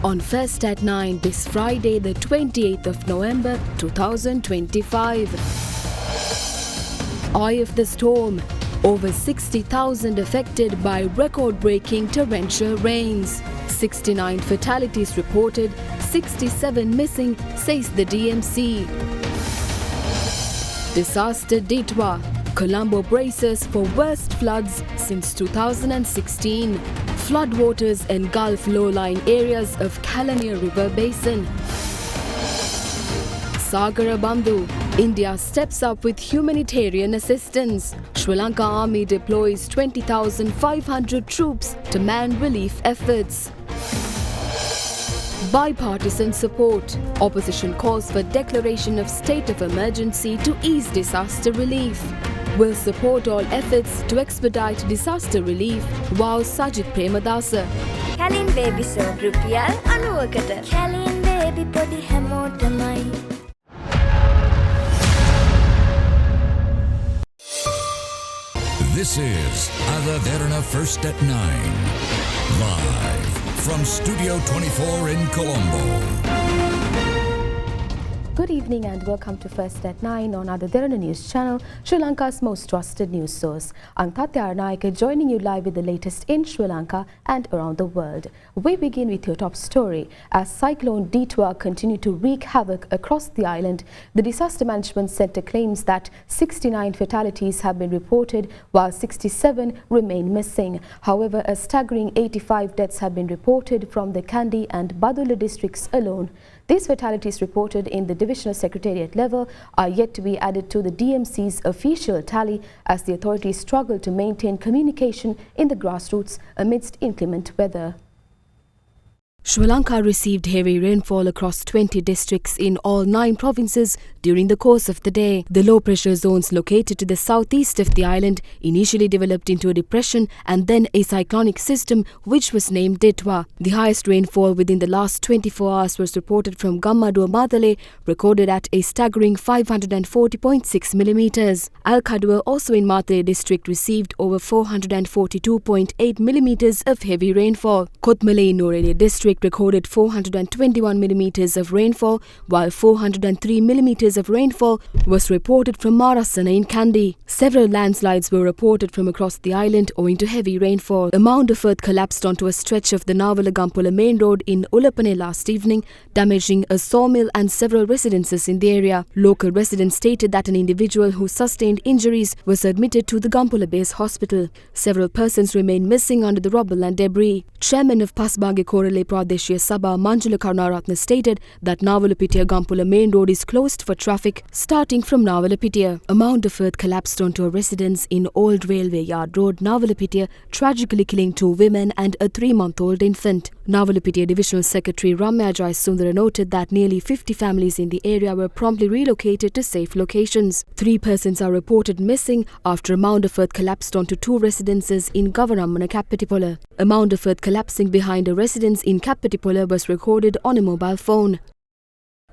on First at 9 this Friday, the 28th of November 2025. Eye of the storm. Over 60,000 affected by record-breaking torrential rains. 69 fatalities reported, 67 missing, says the DMC. Disaster Ditwa. Colombo braces for worst floods since 2016. Floodwaters engulf low-lying areas of Kalania River Basin. Sagara Bandhu. India steps up with humanitarian assistance. Sri Lanka Army deploys 20,500 troops to man relief efforts. Bipartisan support. Opposition calls for declaration of state of emergency to ease disaster relief. Will support all efforts to expedite disaster relief, vows Sajid Premadasa. Kalin baby so rupiyal 90කට. Kalin baby podi හැමෝටමයි. This is Derana First at 9. Live from Studio 24 in Colombo. Good evening and welcome to First at 9 on Derana News Channel, Sri Lanka's most trusted news source. I'm Tatya Arnaika, joining you live with the latest in Sri Lanka and around the world. We begin with your top story. As Cyclone Ditwa continued to wreak havoc across the island, the Disaster Management Centre claims that 69 fatalities have been reported while 67 remain missing. However, a staggering 85 deaths have been reported from the Kandy and Badula districts alone. These fatalities reported in the Divisional Secretariat level are yet to be added to the DMC's official tally as the authorities struggle to maintain communication in the grassroots amidst inclement weather. Sri Lanka received heavy rainfall across 20 districts in all 9 provinces during the course of the day. The low-pressure zones located to the southeast of the island initially developed into a depression and then a cyclonic system which was named Ditwa. The highest rainfall within the last 24 hours was reported from Gammadua Madale, recorded at a staggering 540.6 millimeters. Al-Kadua, also in Madale district, received over 442.8 millimeters of heavy rainfall. Kotmale in Norelia district recorded 421 millimeters of rainfall, while 403 millimeters of rainfall was reported from Marasana in Kandy. Several landslides were reported from across the island owing to heavy rainfall. A mound of earth collapsed onto a stretch of the Navala-Gampula main road in Ulapane last evening, damaging a sawmill and several residences in the area. Local residents stated that an individual who sustained injuries was admitted to the Gampula base hospital. Several persons remain missing under the rubble and debris. Chairman of Pasbage Korale Pradeshiya Sabha Manjula Karunaratne stated that Navalapitiya Gampula main road is closed for traffic starting from Navalapitiya. A mound of earth collapsed onto a residence in Old Railway Yard Road, Navalapitiya, tragically killing 2 women and a 3-month-old infant. Navalapitiya Divisional Secretary Ramya Jai Sundara noted that nearly 50 families in the area were promptly relocated to safe locations. 3 persons are reported missing after a mound of earth collapsed onto 2 residences in Gavarammana, Kappatipola. A mound of earth collapsing behind a residence in Kappatipola was recorded on a mobile phone.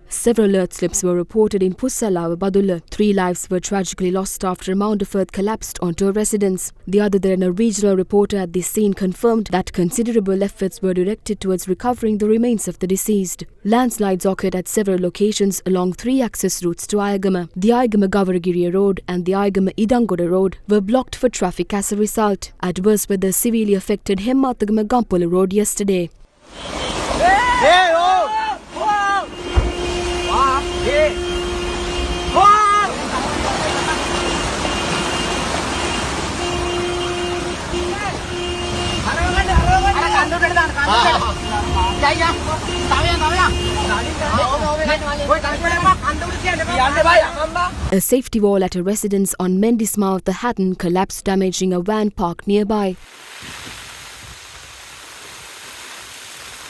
Several earth slips were reported in Pussalawa, Badula. 3 lives were tragically lost after a mound of earth collapsed onto a residence. The other Derana regional reporter at the scene confirmed that considerable efforts were directed towards recovering the remains of the deceased. Landslides occurred at several locations along 3 access routes to Ayagama. The Ayagama Gavaragiriya Road and the Ayagama Idangoda Road were blocked for traffic as a result. Adverse weather severely affected Hemmatagama Gampula Road yesterday. A safety wall at a residence on Mendismouth, the Hatton, collapsed, damaging a van parked nearby.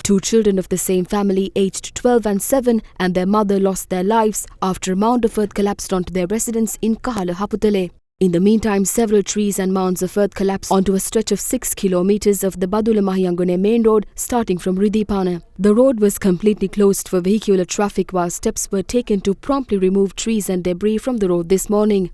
2 children of the same family, aged 12 and 7, and their mother lost their lives after a mound of earth collapsed onto their residence in Kahala, Haputale. In the meantime, several trees and mounds of earth collapsed onto a stretch of 6 kilometers of the Badula Mahiyangone main road starting from Ridipana. The road was completely closed for vehicular traffic while steps were taken to promptly remove trees and debris from the road this morning.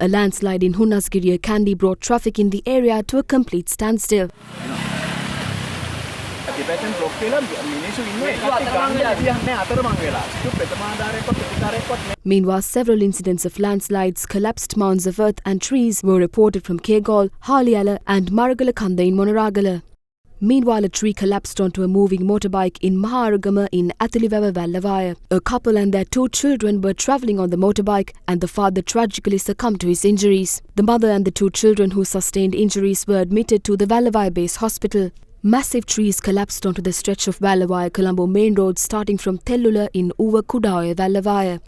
A landslide in Hunasgiriya Kandy brought traffic in the area to a complete standstill. Meanwhile, several incidents of landslides, collapsed mounds of earth and trees were reported from Kegol, Haliala and Maragalakanda in Monaragala. Meanwhile, a tree collapsed onto a moving motorbike in Maharagama in Athulivawa Vallavaya. A couple and their 2 children were travelling on the motorbike and the father tragically succumbed to his injuries. The mother and the 2 children who sustained injuries were admitted to the Vallavaya base hospital. Massive trees collapsed onto the stretch of Vallavaya Colombo main road starting from Tellula in Uva Kudaya Vallavaya.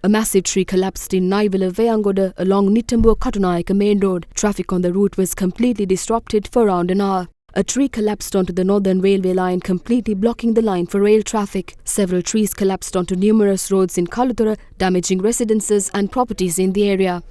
A massive tree collapsed in Naivila Veyangoda along Nitambua Katunayaka main road. Traffic on the route was completely disrupted for around an hour. A tree collapsed onto the northern railway line, completely blocking the line for rail traffic. Several trees collapsed onto numerous roads in Kaluthura, damaging residences and properties in the area.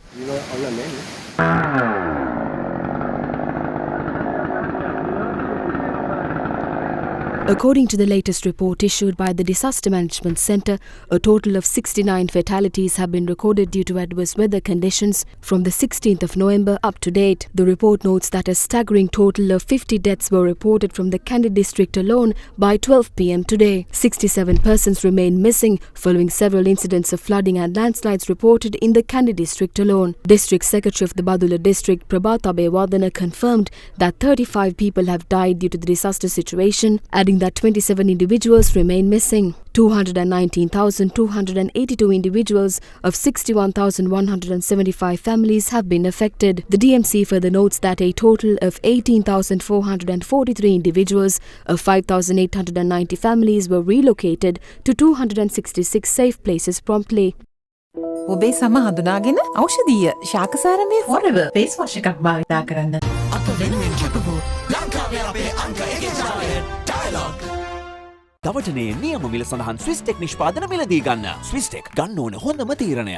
According to the latest report issued by the Disaster Management Centre, a total of 69 fatalities have been recorded due to adverse weather conditions from the 16th of November up to date. The report notes that a staggering total of 50 deaths were reported from the Kandy district alone by 12 p.m. today. 67 persons remain missing following several incidents of flooding and landslides reported in the Kandy district alone. District Secretary of the Badula district, Prabhatabe Wadana, confirmed that 35 people have died due to the disaster situation, adding that 27 individuals remain missing. 219,282 individuals of 61,175 families have been affected. The DMC further notes that a total of 18,443 individuals of 5,890 families were relocated to 266 safe places promptly. ඔබේ සම හඳුනාගෙන ඖෂධීය ශාකසාරමය forever face wash එකක් භාවිතා කරන්න. අප වෙනුවෙන් කැපවූ ලංකාවේ අපේ අංක 1 ජාලය ඩයලොග්. දවටනේ නියම මිල සඳහන් ස්විස් ටෙක් නිෂ්පාදන මිලදී ගන්න. ස්විස් ටෙක් ගන්න ඕන හොඳම තීරණය.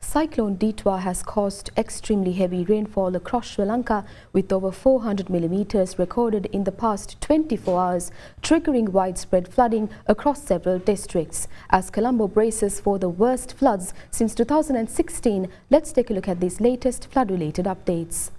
Cyclone Ditwa has caused extremely heavy rainfall across Sri Lanka with over 400 millimeters recorded in the past 24 hours, triggering widespread flooding across several districts. As Colombo braces for the worst floods since 2016, let's take a look at these latest flood-related updates.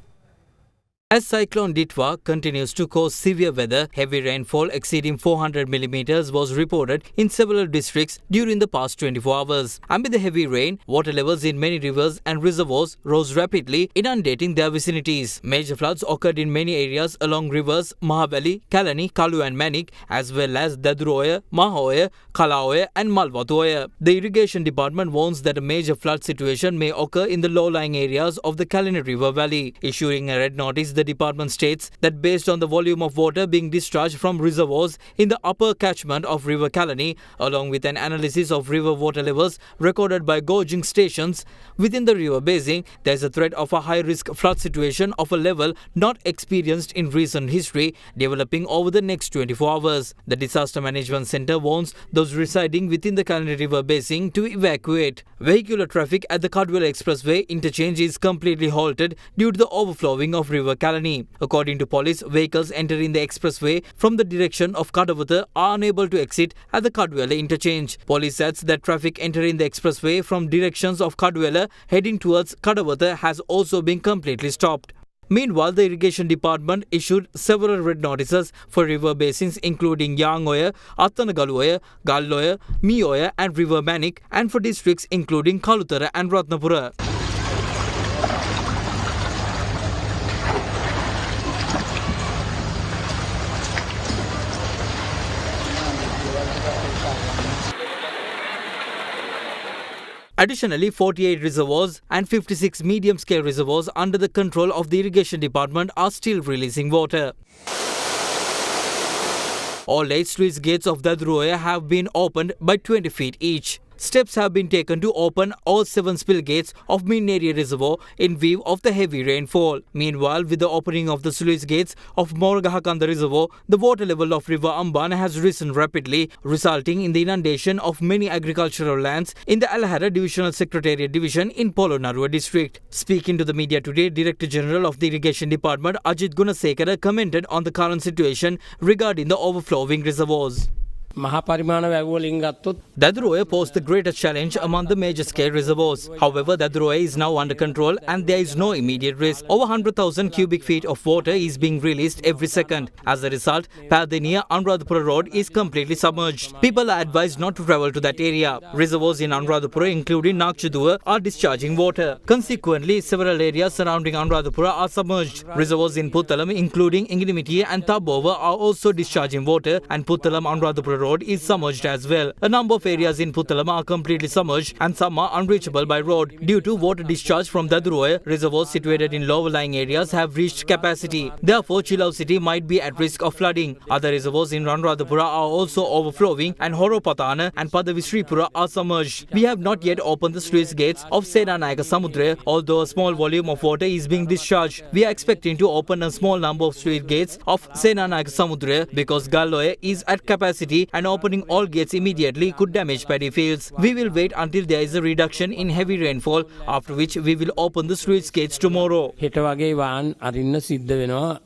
As Cyclone Ditwa continues to cause severe weather, heavy rainfall exceeding 400 millimeters was reported in several districts during the past 24 hours. Amid the heavy rain, water levels in many rivers and reservoirs rose rapidly, inundating their vicinities. Major floods occurred in many areas along rivers Mahavali, Kalani, Kalu and Manik, as well as Daduroya, Mahoya, Kalaoya and Malwatoya. The Irrigation Department warns that a major flood situation may occur in the low-lying areas of the Kalani River Valley. Issuing a red notice, the department states that based on the volume of water being discharged from reservoirs in the upper catchment of River Kalani, along with an analysis of river water levels recorded by gauging stations within the river basin, there is a threat of a high-risk flood situation of a level not experienced in recent history developing over the next 24 hours. The Disaster Management Centre warns those residing within the Kalani River basin to evacuate. Vehicular traffic at the Kadwala Expressway interchange is completely halted due to the overflowing of River Kalani. According to police, vehicles entering the expressway from the direction of Kadawatha are unable to exit at the Kadwala interchange. Police adds that traffic entering the expressway from directions of Kadwala heading towards Kadawatha has also been completely stopped. Meanwhile, the Irrigation Department issued several red notices for river basins including Yangoya, Attanagaluoya, Galloya, Mioya and River Manik, and for districts including Kaluthara and Ratnapura. Additionally, 48 reservoirs and 56 medium-scale reservoirs under the control of the Irrigation Department are still releasing water. All 8 sluice gates of Daduroya have been opened by 20 feet each. Steps have been taken to open all 7 spill gates of Minneria Reservoir in view of the heavy rainfall. Meanwhile, with the opening of the sluice gates of Morgahakanda Reservoir, the water level of River Ambana has risen rapidly, resulting in the inundation of many agricultural lands in the Alahara Divisional Secretariat Division in Polonnaruwa district. Speaking to the media today, Director General of the Irrigation Department Ajit Gunasekara commented on the current situation regarding the overflowing reservoirs. මහා පරිමාණ වැව් වලින් ගත්තොත් Daduroya posed the greatest challenge among the major scale reservoirs. However, Daduroya is now under control and there is no immediate risk. Over 100,000 cubic feet of water is being released every second. As a result, Padeniya Anuradhapura Road is completely submerged. People are advised not to travel to that area. Reservoirs in Anuradhapura, including Nakchaduwa, are discharging water. Consequently, several areas surrounding Anuradhapura are submerged. Reservoirs in Puttalam, including Ingrimitiya and Tabova, are also discharging water, and Puttalam Anuradhapura Road is submerged as well. A number of areas in Puttalam are completely submerged and some are unreachable by road. Due to water discharge from Daduroya, reservoirs situated in lower lying areas have reached capacity. Therefore, Chilau city might be at risk of flooding. Other reservoirs in Anuradhapura are also overflowing and Horopatana and Padavisripura are submerged. We have not yet opened the sluice gates of Senanayaka Samudra, although a small volume of water is being discharged. We are expecting to open a small number of sluice gates of Senanayaka Samudra because Galloya is at capacity and opening all gates immediately could damage paddy fields. We will wait until there is a reduction in heavy rainfall, after which we will open the sluice gates tomorrow. හෙට වගේ වාහන අරින්න සිද්ධ වෙනවා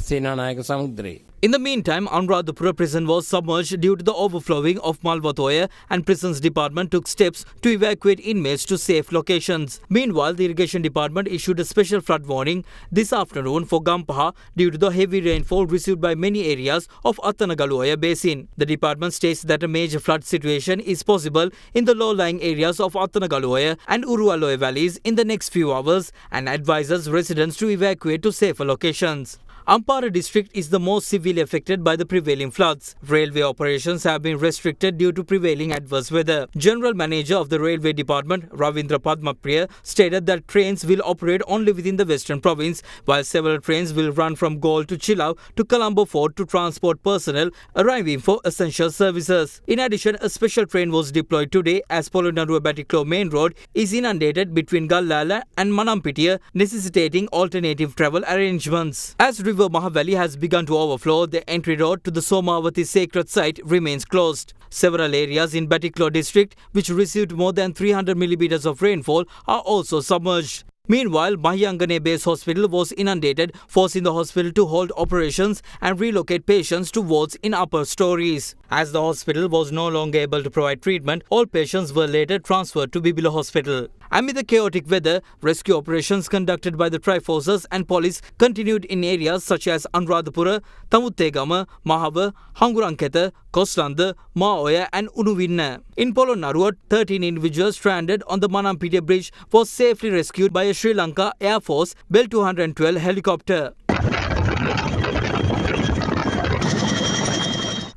Senanayake සමුද්‍රේ. In the meantime, Anuradhapura prison was submerged due to the overflowing of Malvatoya and Prisons Department took steps to evacuate inmates to safe locations. Meanwhile, the Irrigation Department issued a special flood warning this afternoon for Gampaha due to the heavy rainfall received by many areas of Attanagaluoya Basin. The department states that a major flood situation is possible in the low-lying areas of Attanagaluoya and Urualoya valleys in the next few hours and advises residents to evacuate to safer locations. Ampara district is the most severely affected by the prevailing floods. Railway operations have been restricted due to prevailing adverse weather. General Manager of the Railway Department, Ravindra Padmapriya, stated that trains will operate only within the Western Province, while several trains will run from Galle to Chilau to Colombo Fort to transport personnel arriving for essential services. In addition, a special train was deployed today as Polonnaruwa Batiklo Main Road is inundated between Gallala and Manampitiya, necessitating alternative travel arrangements. As River Mahavali has begun to overflow, the entry road to the Somavati sacred site remains closed. Several areas in Batiklo district, which received more than 300 millimeters of rainfall, are also submerged. Meanwhile, Mahiyangane Base Hospital was inundated, forcing the hospital to hold operations and relocate patients to wards in upper stories. As the hospital was no longer able to provide treatment, all patients were later transferred to Bibila Hospital. Amid the chaotic weather, rescue operations conducted by the Triforces and police continued in areas such as Anuradhapura, Tamuttegama, Mahava, Hanguranketa, Koslanda, Maoya and Unuvinna. In Polonnaruwa, 13 individuals stranded on the Manampitiya bridge was safely rescued by a Sri Lanka Air Force Bell 212 helicopter.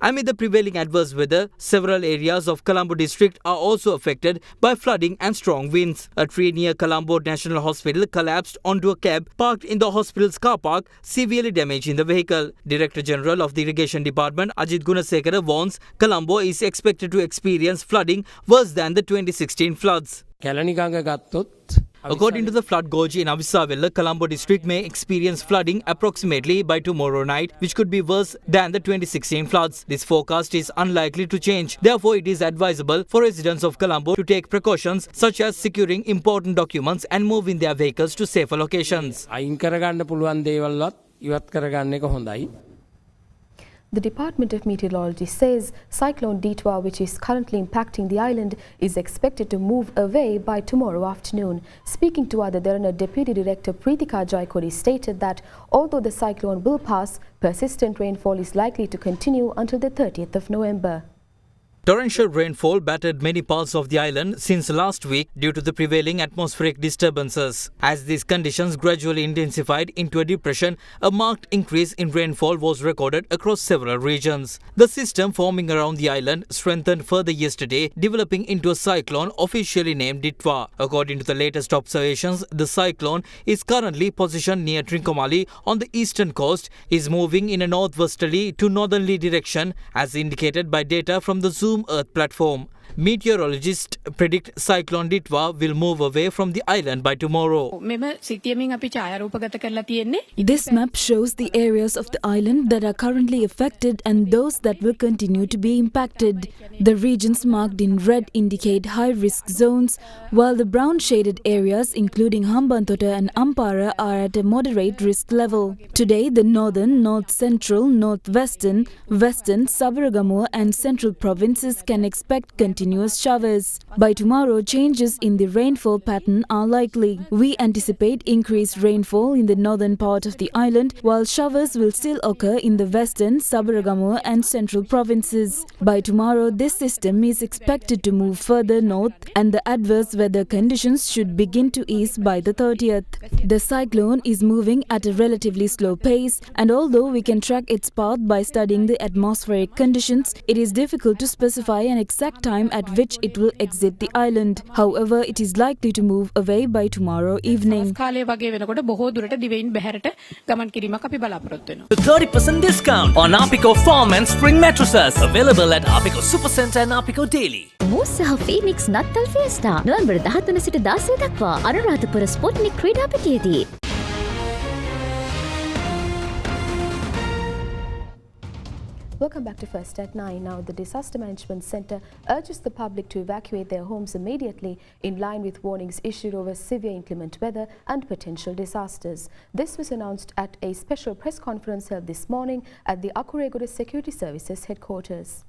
Amid the prevailing adverse weather, several areas of Colombo district are also affected by flooding and strong winds. A tree near Colombo National Hospital collapsed onto a cab parked in the hospital's car park, severely damaging the vehicle. Director General of the Irrigation Department, Ajit Gunasekara, warns Colombo is expected to experience flooding worse than the 2016 floods. කැලණිගඟ ගත්තොත් According to the flood gauge in Avisavilla, Colombo district may experience flooding approximately by tomorrow night, which could be worse than the 2016 floods. This forecast is unlikely to change. Therefore, it is advisable for residents of Colombo to take precautions such as securing important documents and moving their vehicles to safer locations. අයින් කරගන්න පුළුවන් දේවල්වත් ඉවත් කරගන්න එක හොඳයි. The Department of Meteorology says Cyclone Ditwa, which is currently impacting the island, is expected to move away by tomorrow afternoon. Speaking to other Derana Deputy Director Preetika Jaikodi stated that although the cyclone will pass, persistent rainfall is likely to continue until the 30th of November. Torrential rainfall battered many parts of the island since last week due to the prevailing atmospheric disturbances. As these conditions gradually intensified into a depression, a marked increase in rainfall was recorded across several regions. The system forming around the island strengthened further yesterday, developing into a cyclone officially named Ditwa. According to the latest observations, the cyclone is currently positioned near Trincomalee on the eastern coast, is moving in a northwesterly to northerly direction as indicated by data from the Zoom Earth platform. Meteorologists predict Cyclone Ditwa will move away from the island by tomorrow. මෙම සිතියමින් අපි ඡායාරූපගත කරලා තියෙන්නේ. This map shows the areas of the island that are currently affected and those that will continue to be impacted. The regions marked in red indicate high-risk zones, while the brown-shaded areas including Hambantota and Ampara are at a moderate risk level. Today, the northern, north-central, northwestern, western, Sabaragamuwa and central provinces can expect continuous showers. By tomorrow, changes in the rainfall pattern are likely. We anticipate increased rainfall in the northern part of the island, while showers will still occur in the western, Sabaragamuwa and central provinces. By tomorrow, this system is expected to move further north and the adverse weather conditions should begin to ease by the 30th. The cyclone is moving at a relatively slow pace, and although we can track its path by studying the atmospheric conditions, it is difficult to specify an exact time at which it will exit the island. However, it is likely to move away by tomorrow evening. කාලය වගේ වෙනකොට බොහෝ දුරට දිවයින් බැහැරට ගමන් කිරීමක් අපි බලාපොරොත්තු වෙනවා. 30% discount on Apico Farm and Spring mattresses. Available at Apico Supercenter and Apico Daily. මූස් සහ ෆීනික්ස් නත්තල් ෆියස්ටා නොවැම්බර් 13 සිට 16 දක්වා අනුරාධපුර ස්පොට්නික් ක්‍රීඩා පිටියේදී. Welcome back to First at 9. Now, the Disaster Management Centre urges the public to evacuate their homes immediately in line with warnings issued over severe inclement weather and potential disasters. This was announced at a special press conference held this morning at the Akuregoda Security Services headquarters.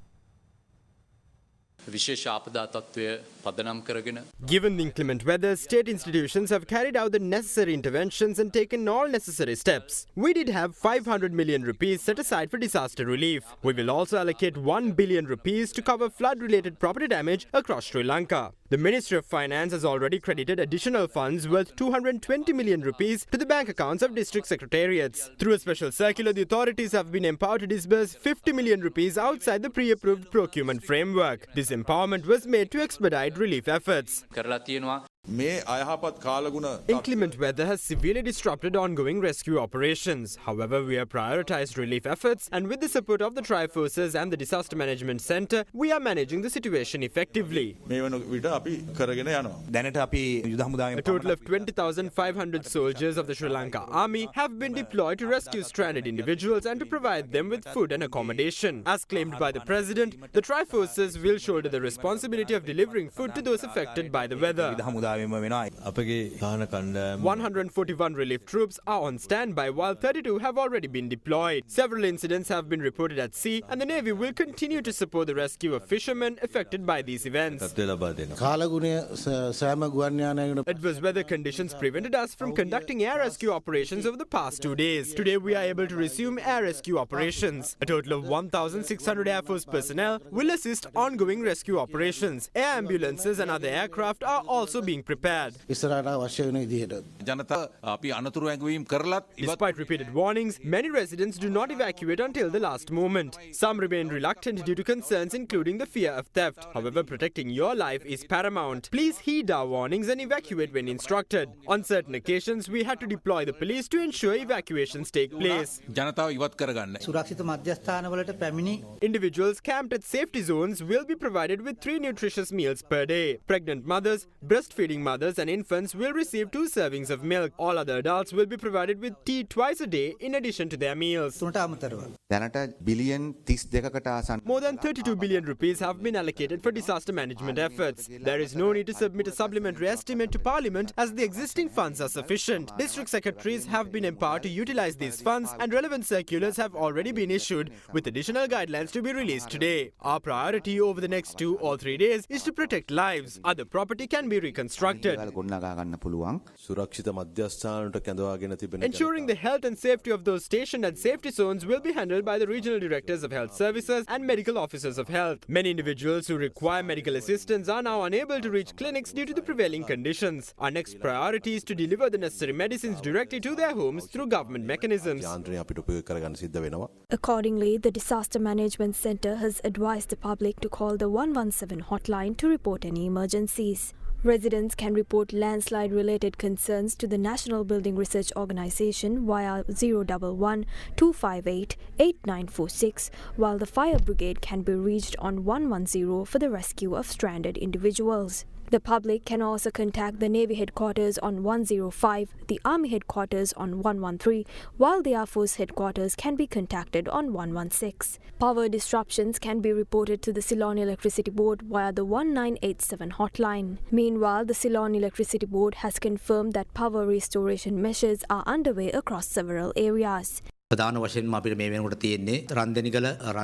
Given the inclement weather, state institutions have carried out the necessary interventions and taken all necessary steps. We did have 500 million rupees set aside for disaster relief. We will also allocate 1 billion rupees to cover flood-related property damage across Sri Lanka. The Ministry of Finance has already credited additional funds worth 220 million rupees to the bank accounts of district secretariats. Through a special circular, the authorities have been empowered to disburse 50 million rupees outside the pre-approved procurement framework. This empowerment was made to expedite relief efforts. Inclement weather has severely disrupted ongoing rescue operations. However, we have prioritized relief efforts, and with the support of the Tri-Forces and the Disaster Management Centre, we are managing the situation effectively. A total of 20,500 soldiers of the Sri Lanka Army have been deployed to rescue stranded individuals and to provide them with food and accommodation. As claimed by the President, the Tri-Forces will shoulder the responsibility of delivering food to those affected by the weather. 141 relief troops are on standby, while 32 have already been deployed. Several incidents have been reported at sea, and the Navy will continue to support the rescue of fishermen affected by these events. Adverse weather conditions prevented us from conducting air rescue operations over the past 2 days. Today we are able to resume air rescue operations. A total of 1,600 Air Force personnel will assist ongoing rescue operations. Air ambulances and other aircraft are also being prepared. Despite repeated warnings, many residents do not evacuate until the last moment. Some remain reluctant due to concerns including the fear of theft. However, protecting your life is paramount. Please heed our warnings and evacuate when instructed. On certain occasions, we had to deploy the police to ensure evacuations take place. Individuals camped at safety zones will be provided with 3 nutritious meals per day. Pregnant mothers, breastfeeding mothers and infants will receive 2 servings of milk. All other adults will be provided with tea twice a day in addition to their meals. More than 32 billion rupees have been allocated for disaster management efforts. There is no need to submit a supplementary estimate to Parliament as the existing funds are sufficient. District secretaries have been empowered to utilize these funds, and relevant circulars have already been issued with additional guidelines to be released today. Our priority over the next 2 or 3 days is to protect lives. Other property can be reconstructed. Ensuring the health and safety of those stationed at safety zones will be handled by the regional directors of health services and medical officers of health. Many individuals who require medical assistance are now unable to reach clinics due to the prevailing conditions. Our next priority is to deliver the necessary medicines directly to their homes through government mechanisms. Accordingly, the Disaster Management Centre has advised the public to call the 117 hotline to report any emergencies. Residents can report landslide-related concerns to the National Building Research Organisation via 011 258 8946, while the fire brigade can be reached on 110 for the rescue of stranded individuals. The public can also contact the Navy headquarters on 105, the Army headquarters on 113, while the Air Force headquarters can be contacted on 116. Power disruptions can be reported to the Ceylon Electricity Board via the 1987 hotline. Meanwhile, the Ceylon Electricity Board has confirmed that power restoration measures are underway across several areas. The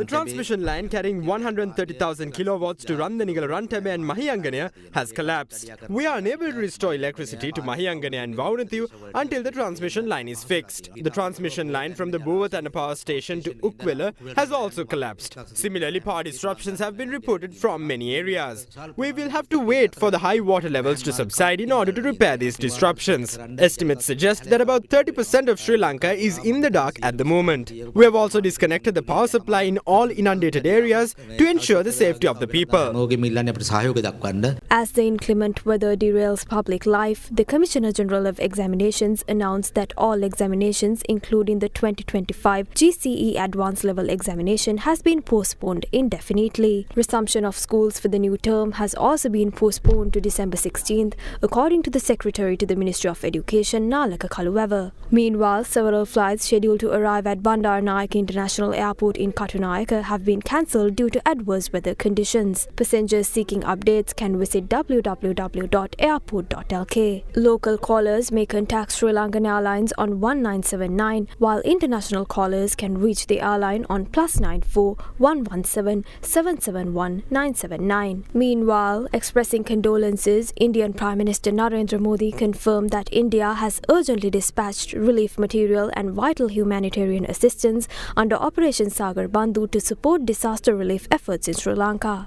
transmission line carrying 130,000 kilowatts to Randanigala, Rantabe and Mahiyanganaya has collapsed. We are unable to restore electricity to Mahiyanganaya and Vaunathiu until the transmission line is fixed. The transmission line from the Buvathana power station to Ukwela has also collapsed. Similarly, power disruptions have been reported from many areas. We will have to wait for the high water levels to subside in order to repair these disruptions. Estimates suggest that about 30% of Sri Lanka is in the dark at the moment. We have also disconnected the power supply in all inundated areas to ensure the safety of the people. As the inclement weather derails public life, the Commissioner General of Examinations announced that all examinations, including the 2025 GCE Advanced Level Examination, has been postponed indefinitely. Resumption of schools for the new term has also been postponed to December 16th, according to the Secretary to the Ministry of Education, Nalaka Kaluwewa. Meanwhile, several flights scheduled to arrive at Bandaranaike International Airport in Katunayake have been cancelled due to adverse weather conditions. Passengers seeking updates can visit www.airport.lk. Local callers may contact Sri Lankan Airlines on 1979, while international callers can reach the airline on +94 117 771 979. Meanwhile, expressing condolences, Indian Prime Minister Narendra Modi confirmed that India has urgently dispatched relief material and vital humanitarian assistance under Operation Sagar Bandhu to support disaster relief efforts in Sri Lanka.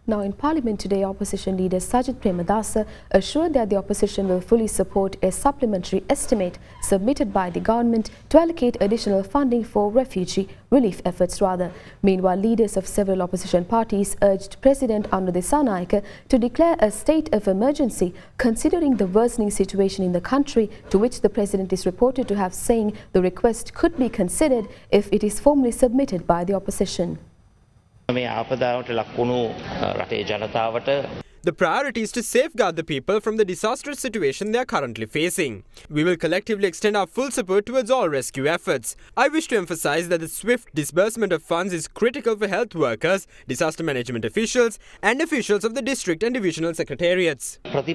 Now in Parliament today, opposition leader Sajith Premadasa assured that the opposition will fully support a supplementary estimate submitted by the government to allocate additional funding for refugee relief efforts. Meanwhile, leaders of several opposition parties urged President Anura Dissanayake to declare a state of emergency considering the worsening situation in the country, to which the president is reported to have saying the request could be considered if it is formally submitted by the opposition. The priority is to safeguard the people from the disastrous situation they are currently facing. We will collectively extend our full support towards all rescue efforts. I wish to emphasize that the swift disbursement of funds is critical for health workers, disaster management officials and officials of the district and divisional secretariats. The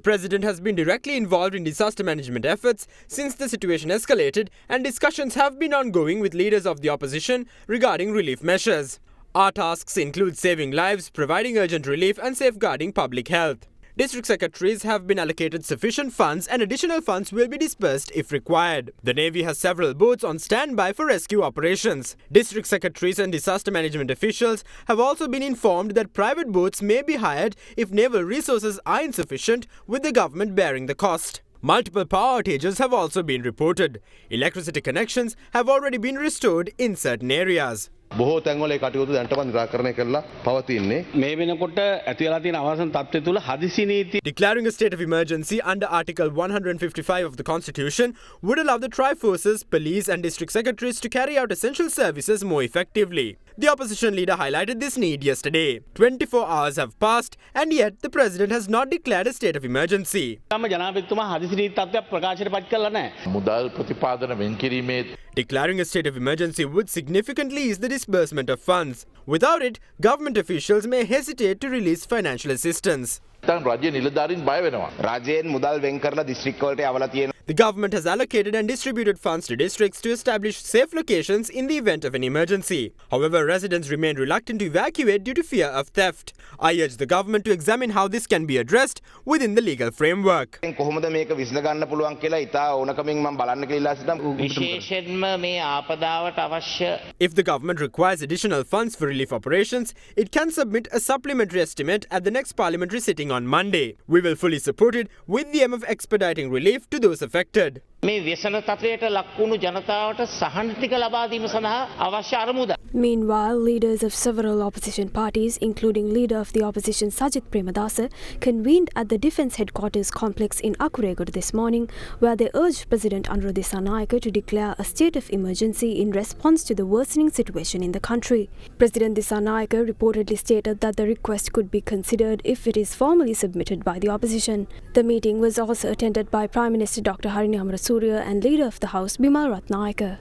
president has been directly involved in disaster management efforts since the situation escalated, and discussions have been ongoing with leaders of the opposition regarding relief measures. Our tasks include saving lives, providing urgent relief and safeguarding public health. District secretaries have been allocated sufficient funds and additional funds will be disbursed if required. The Navy has several boats on standby for rescue operations. District secretaries and disaster management officials have also been informed that private boats may be hired if naval resources are insufficient, with the government bearing the cost. Multiple power outages have also been reported. Electricity connections have already been restored in certain areas. බොහෝ තැන්වල ඒ කටයුතු දැන්ටම නිරාකරණය කරලා පවතින්නේ. මේ වෙනකොට ඇති වෙලා තියෙන අවසන් තත්ත්වය තුල හදිසි නීති. Declaring a state of emergency under Article 155 of the Constitution would allow the Triforces, police and district secretaries to carry out essential services more effectively. The opposition leader highlighted this need yesterday. 24 hours have passed and yet the president has not declared a state of emergency. තම ජනාධිපතිතුමා හදිසි නීති තත්ත්වයක් ප්‍රකාශයට පත් කළා නැහැ. මුදල් ප්‍රතිපාදන වෙන් කිරීමේ Declaring a state of emergency would significantly ease the disbursement of funds. Without it, government officials may hesitate to release financial assistance. රජයේ නිලධාරීන් බය වෙනවා. රජයෙන් මුදල් වෙන් කරලා දිස්ත්‍රික්ක වලට යවලා තියෙන. The government has allocated and distributed funds to districts to establish safe locations in the event of an emergency. However, residents remain reluctant to evacuate due to fear of theft. I urge the government to examine how this can be addressed within the legal framework. කොහොමද මේක විසඳගන්න පුළුවන් කියලා ඉතා ඕනකමින් මම බලන්න කියලා සිතම්. විශේෂයෙන්ම මේ ආපදාවට අවශ්‍ය. If the government requires additional funds for relief operations, it can submit a supplementary estimate at the next parliamentary sitting on Monday. We will fully support it with the aim of expediting relief to those affected. මේ ව්‍යසන තත්වයට ලක්වුණු ජනතාවට සහන ටික ලබා දීම සඳහා අවශ්‍ය අරමුද. Meanwhile, leaders of several opposition parties, including leader of the opposition Sajith Premadasa, convened at the Defence Headquarters complex in Akureyagod this morning, where they urged President Anura Dissanayake to declare a state of emergency in response to the worsening situation in the country. President Dissanayake reportedly stated that the request could be considered if it is formally submitted by the opposition. The meeting was also attended by Prime Minister Dr. Harini Amarasuriya and Leader of the House Bimal Ratnayake.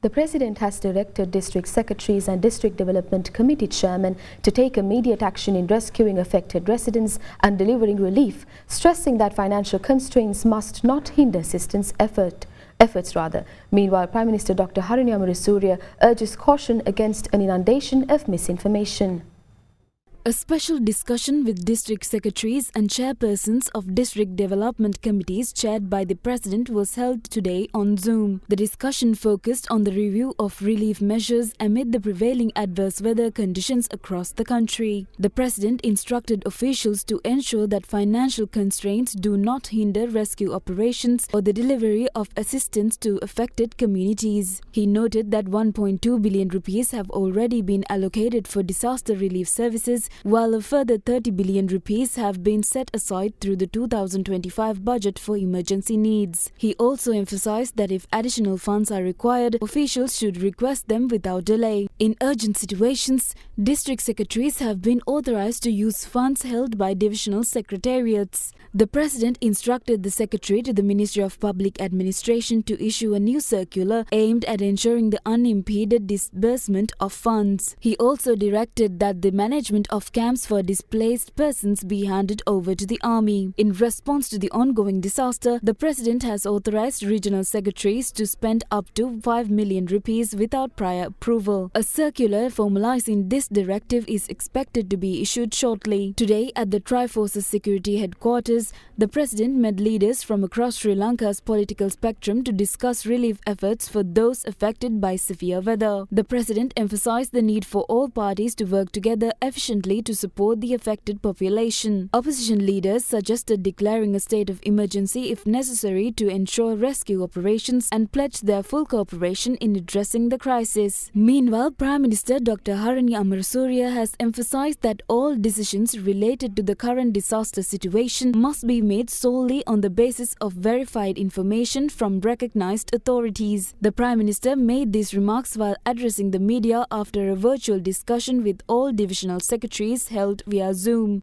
The President has directed District Secretaries and District Development Committee Chairmen to take immediate action in rescuing affected residents and delivering relief, stressing that financial constraints must not hinder assistance efforts. Meanwhile, Prime Minister Dr. Harini Amarasuriya urges caution against an inundation of misinformation. A special discussion with district secretaries and chairpersons of district development committees chaired by the President was held today on Zoom. The discussion focused on the review of relief measures amid the prevailing adverse weather conditions across the country. The President instructed officials to ensure that financial constraints do not hinder rescue operations or the delivery of assistance to affected communities. He noted that 1.2 billion rupees have already been allocated for disaster relief services, while a further 30 billion rupees have been set aside through the 2025 budget for emergency needs. He also emphasized that if additional funds are required, officials should request them without delay. In urgent situations, district secretaries have been authorized to use funds held by divisional secretariats. The President instructed the Secretary to the Ministry of Public Administration to issue a new circular aimed at ensuring the unimpeded disbursement of funds. He also directed that the management of camps for displaced persons be handed over to the army. In response to the ongoing disaster, the President has authorized regional secretaries to spend up to 5 million rupees without prior approval. A circular formalizing this directive is expected to be issued shortly. Today, at the Triforce's security headquarters, the President met leaders from across Sri Lanka's political spectrum to discuss relief efforts for those affected by severe weather. The President emphasized the need for all parties to work together efficiently to support the affected population. Opposition leaders suggested declaring a state of emergency if necessary to ensure rescue operations and pledged their full cooperation in addressing the crisis. Meanwhile, Prime Minister Dr. Harini Amarasuriya has emphasized that all decisions related to the current disaster situation must be made solely on the basis of verified information from recognized authorities. The Prime Minister made these remarks while addressing the media after a virtual discussion with all divisional secretaries held via Zoom.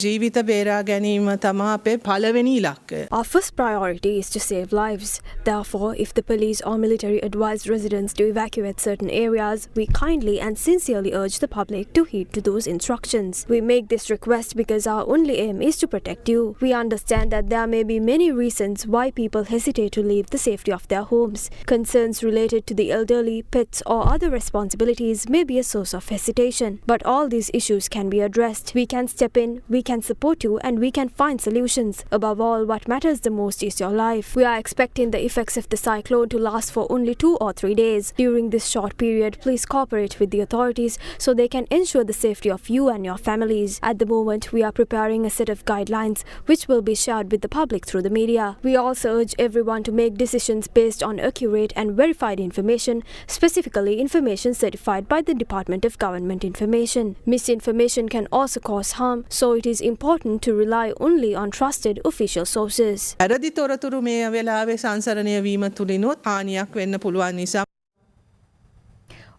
Our first priority is to save lives. Therefore, if the police or military advise residents to evacuate certain areas, we kindly and sincerely urge the public to heed to those instructions. We make this request because our only aim is to protect you. We understand that there may be many reasons why people hesitate to leave the safety of their homes. Concerns related to the elderly, pets, or other responsibilities may be a source of hesitation. But all these issues can be addressed. We can step in, we can support you, and we can find solutions. Above all, what matters the most is your life. We are expecting the effects of the cyclone to last for only 2 or 3 days. During this short period, please cooperate with the authorities so they can ensure the safety of you and your families. At the moment, we are preparing a set of guidelines which will be shared with the public through the media. We also urge everyone to make decisions based on accurate and verified information, specifically information certified by the Department of Government Information. Misinformation can also cause harm, so it is important to rely only on trusted official sources.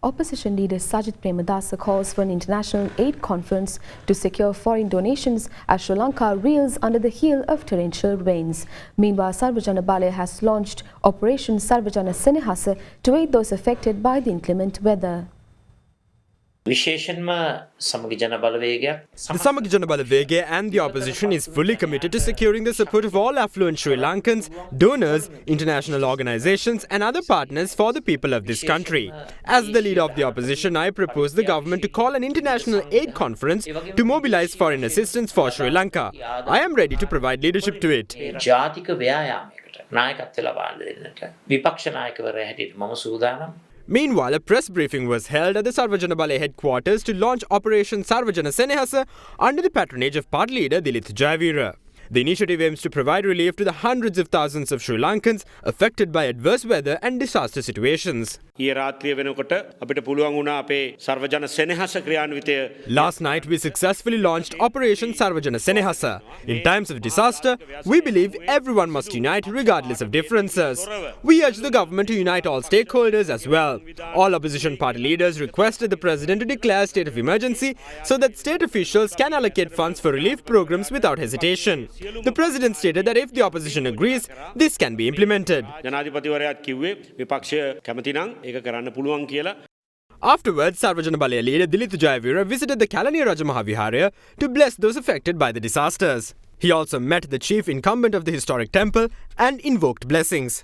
Opposition leader Sajith Premadasa calls for an international aid conference to secure foreign donations as Sri Lanka reels under the heel of torrential rains. Meanwhile, Sarvajana Balaya has launched Operation Sarvajana Senehasa to aid those affected by the inclement weather. The Samaggi Jana Balawegaya and the opposition is fully committed to securing the support of all affluent Sri Lankans, donors, international organizations and other partners for the people of this country. As the leader of the opposition, I propose the government to call an international aid conference to mobilize foreign assistance for Sri Lanka. I am ready to provide leadership to it. Meanwhile, a press briefing was held at the Sarvajana Balaya headquarters to launch Operation Sarvajana Senehasa under the patronage of party leader Dilith Jayavira. The initiative aims to provide relief to the hundreds of thousands of Sri Lankans affected by adverse weather and disaster situations. Last night, we successfully launched Operation Sarvajana Senehasa. In times of disaster, we believe everyone must unite regardless of differences. We urge the government to unite all stakeholders as well. All opposition party leaders requested the president to declare a state of emergency so that state officials can allocate funds for relief programs without hesitation. The president stated that if the opposition agrees, this can be implemented. Afterwards, Sarvajana Balaya leader Dilithu Jayavira visited the Kalaniya Rajamaha Viharaya to bless those affected by the disasters. He also met the chief incumbent of the historic temple and invoked blessings.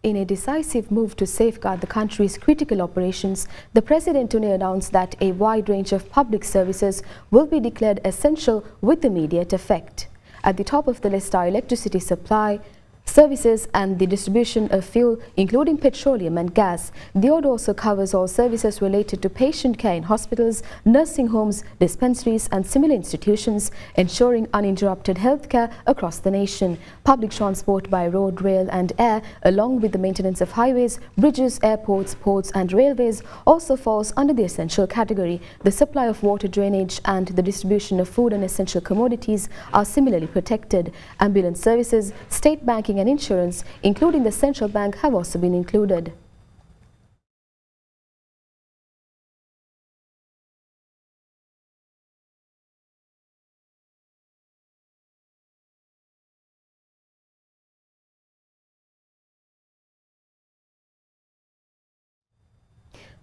In a decisive move to safeguard the country's critical operations, the President today announced that a wide range of public services will be declared essential with immediate effect. At the top of the list are electricity supply, services and the distribution of fuel, including petroleum and gas. The order also covers all services related to patient care in hospitals, nursing homes, dispensaries and similar institutions, ensuring uninterrupted health care across the nation. Public transport by road, rail and air, along with the maintenance of highways, bridges, airports, ports and railways also falls under the essential category. The supply of water, drainage and the distribution of food and essential commodities are similarly protected. Ambulance services, state banking and insurance, including the central bank, have also been included.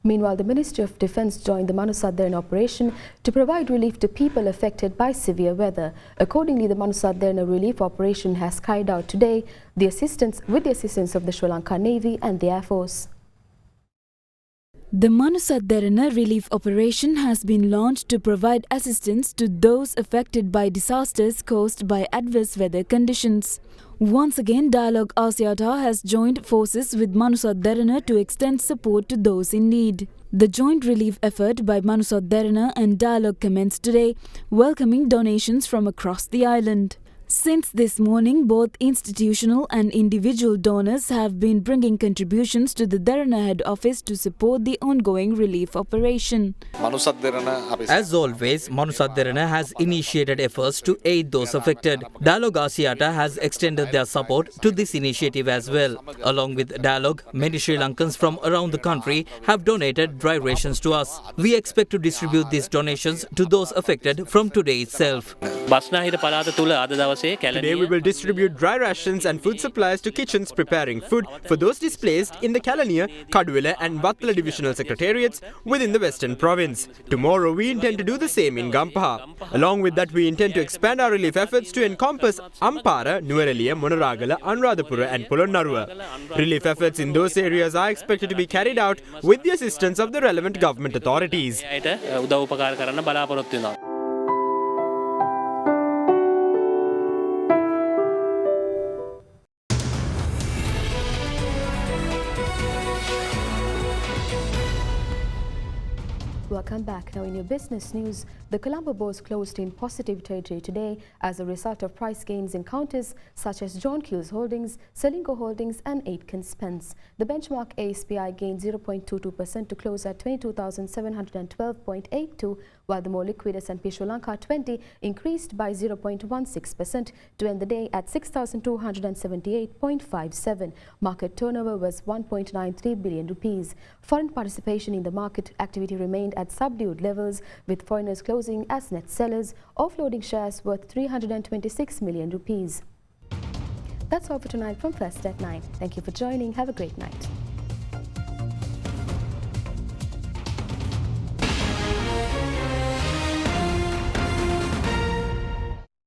Meanwhile, the Ministry of Defence joined the Manusadharana operation to provide relief to people affected by severe weather. Accordingly, the Manusadharana relief operation has carried out today with the assistance of the Sri Lanka Navy and the Air Force. The Manusadharana relief operation has been launched to provide assistance to those affected by disasters caused by adverse weather conditions. Once again, Dialogue Asiata has joined forces with Manusadharana to extend support to those in need. The joint relief effort by Manusadharana and Dialogue commenced today, welcoming donations from across the island. Since this morning, both institutional and individual donors have been bringing contributions to the Derana head office to support the ongoing relief operation. As always, Manusadharana has initiated efforts to aid those affected. Dialogue Asiata has extended their support to this initiative as well. Along with Dialogue, many Sri Lankans from around the country have donated dry rations to us. We expect to distribute these donations to those affected from today itself. Today we will distribute dry rations and food supplies to kitchens preparing food for those displaced in the Kalaniya, Kaduwela and Vattala divisional secretariats within the Western Province. Tomorrow we intend to do the same in Gampaha. Along with that, we intend to expand our relief efforts to encompass Ampara, Nuwaraliya, Monaragala, Anuradhapura and Polonnaruwa. Relief efforts in those areas are expected to be carried out with the assistance of the relevant government authorities. Welcome back. Now in your business news, the Colombo bourse closed in positive territory today as a result of price gains in counters such as John Keells Holdings, Selingo Holdings and Aitken Spence. The benchmark ASPI gained 0.22% to close at 22,712.82, while the more liquid S&P Sri Lanka 20 increased by 0.16% to end the day at 6,278.57. Market turnover was 1.93 billion rupees. Foreign participation in the market activity remained at subdued levels, with foreigners closing as net sellers, offloading shares worth 326 million rupees. That's all for tonight from First at 9. Thank you for joining. Have a great night.